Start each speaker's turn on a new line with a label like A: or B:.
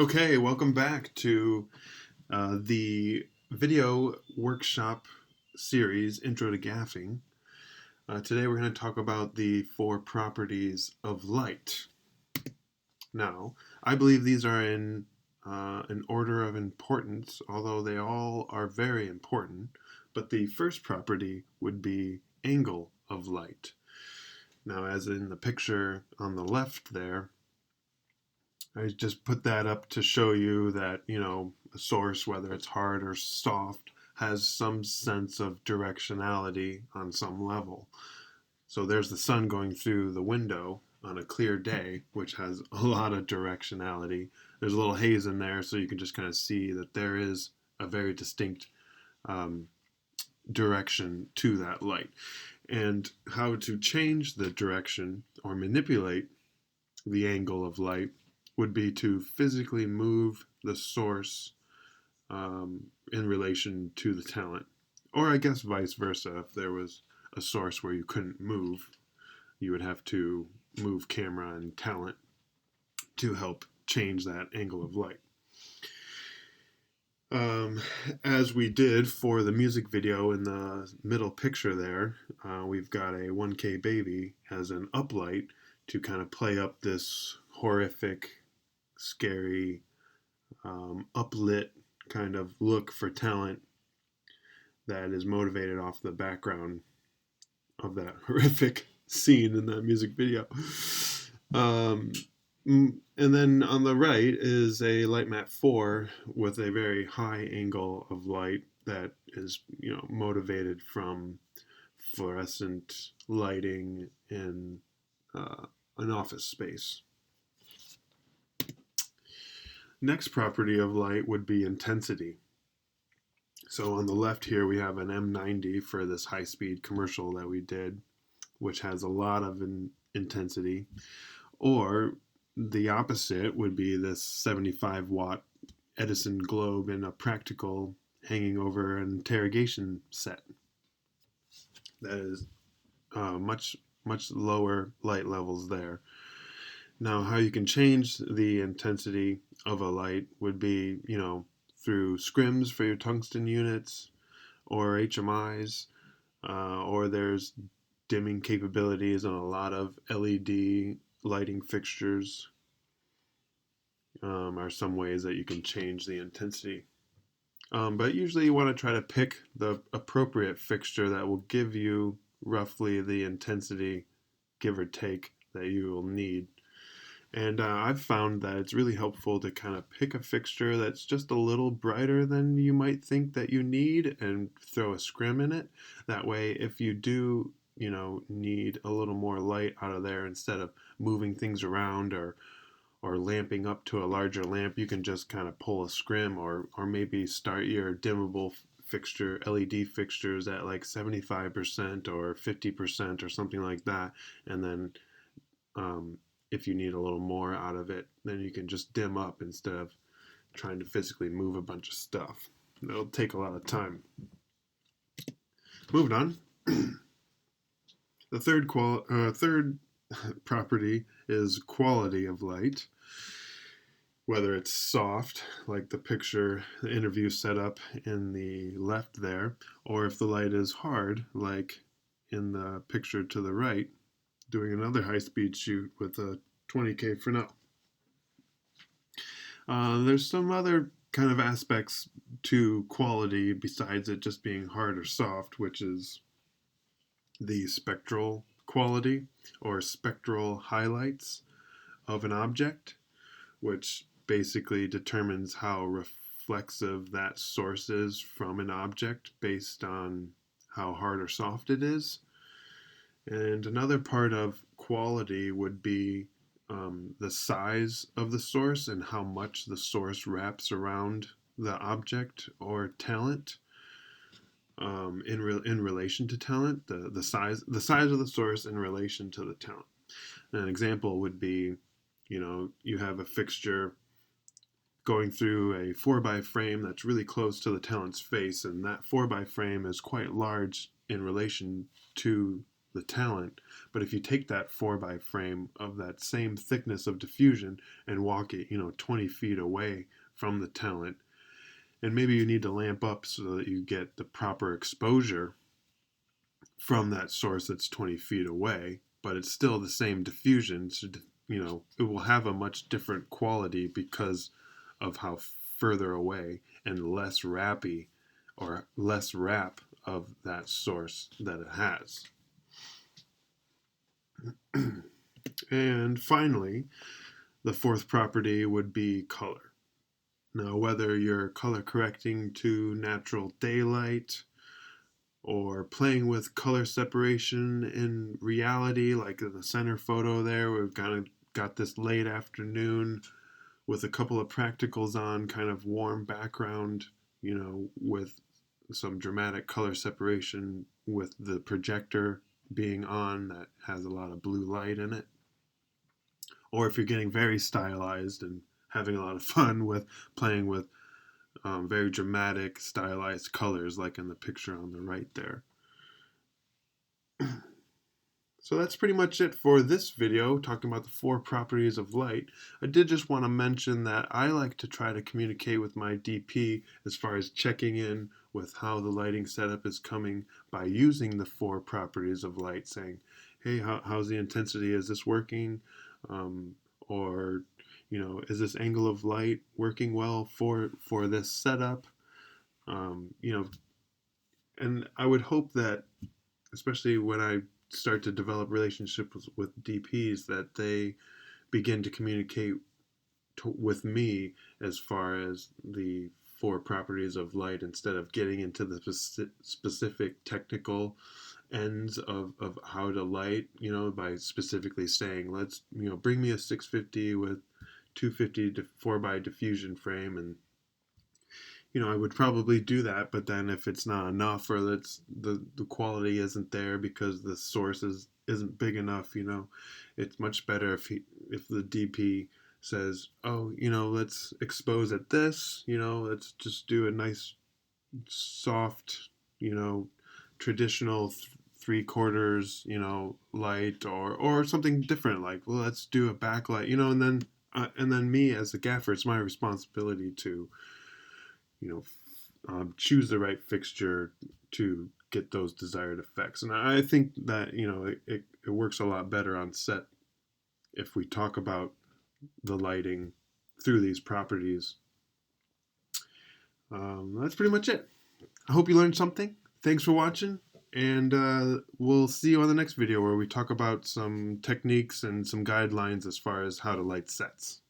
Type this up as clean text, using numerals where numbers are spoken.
A: Okay, welcome back to the video workshop series, Intro to Gaffing. Today we're going to talk about the four properties of light. Now, I believe these are in an order of importance, although they all are very important. But the first property would be angle of light. Now, as in the picture on the left there, I just put that up to show you that, a source, whether it's hard or soft, has some sense of directionality on some level. So there's the sun going through the window on a clear day, which has a lot of directionality. There's a little haze in there, so you can just kind of see that there is a very distinct um, direction to that light. And how to change the direction or manipulate the angle of light would be to physically move the source in relation to the talent. Or I guess vice versa. If there was a source where you couldn't move, you would have to move camera and talent to help change that angle of light. As we did for the music video in the middle picture there, we've got a 1K baby as an uplight to kind of play up this horrific, scary, uplit kind of look for talent that is motivated off the background of that horrific scene in that music video. And then on the right is a light mat 4 with a very high angle of light that is, motivated from fluorescent lighting in an office space. Next property of light would be intensity. So on the left here we have an M90 for this high-speed commercial that we did, which has a lot of intensity. Or the opposite would be this 75-watt Edison globe in a practical hanging over an interrogation set. That is much lower light levels there. Now, how you can change the intensity of a light would be, through scrims for your tungsten units or HMIs, or there's dimming capabilities on a lot of LED lighting fixtures. Are some ways that you can change the intensity. But usually you want to try to pick the appropriate fixture that will give you roughly the intensity, give or take, that you will need. And I've found that it's really helpful to kind of pick a fixture that's just a little brighter than you might think that you need and throw a scrim in it. That way, if you do, need a little more light out of there, instead of moving things around or lamping up to a larger lamp, you can just kind of pull a scrim or maybe start your dimmable fixture, LED fixtures at like 75% or 50% or something like that. And then if you need a little more out of it, then you can just dim up instead of trying to physically move a bunch of stuff. It'll take a lot of time. Moving on. The third property is quality of light. Whether it's soft, like the picture, the interview setup in the left there, or if the light is hard, like in the picture to the right, doing another high-speed shoot with a 20K Fresnel. There's some other kind of aspects to quality besides it just being hard or soft, which is the spectral quality or spectral highlights of an object, which basically determines how reflexive that source is from an object based on how hard or soft it is. And another part of quality would be the size of the source and how much the source wraps around the object or talent. In relation to talent, the size of the source in relation to the talent. An example would be, you have a fixture going through a 4x frame that's really close to the talent's face, and that 4x frame is quite large in relation to the talent. But if you take that 4x frame of that same thickness of diffusion and walk it, 20 feet away from the talent, and maybe you need to lamp up so that you get the proper exposure from that source that's 20 feet away, but it's still the same diffusion. So, it will have a much different quality because of how further away and less rappy or less wrap of that source that it has. And finally, the fourth property would be color. Now, whether you're color correcting to natural daylight or playing with color separation in reality, like in the center photo there, we've kind of got this late afternoon with a couple of practicals on, kind of warm background, with some dramatic color separation with the projector being on that has a lot of blue light in it. Or if you're getting very stylized and having a lot of fun with playing with very dramatic stylized colors like in the picture on the right there. So that's pretty much it for this video, talking about the 4 properties of light. I did just want to mention that I like to try to communicate with my DP as far as checking in with how the lighting setup is coming by using the 4 properties of light, saying, hey, how's the intensity? Is this working? Or, is this angle of light working well for this setup? And I would hope that, especially when I start to develop relationships with DPs, that they begin to communicate with me as far as the 4 properties of light, instead of getting into the specific technical ends of how to light, by specifically saying, let's, bring me a 650 with 250 to 4x diffusion frame, and I would probably do that, but then if it's not enough, or that's the quality isn't there because the source isn't big enough, it's much better if the DP says, oh, let's expose at this, let's just do a nice soft, traditional 3/4, light, or something different, like, well, let's do a backlight, and then me as a gaffer, it's my responsibility to choose the right fixture to get those desired effects. And I think that it works a lot better on set if we talk about the lighting through these properties. That's pretty much it. I hope you learned something. Thanks for watching, and we'll see you on the next video where we talk about some techniques and some guidelines as far as how to light sets.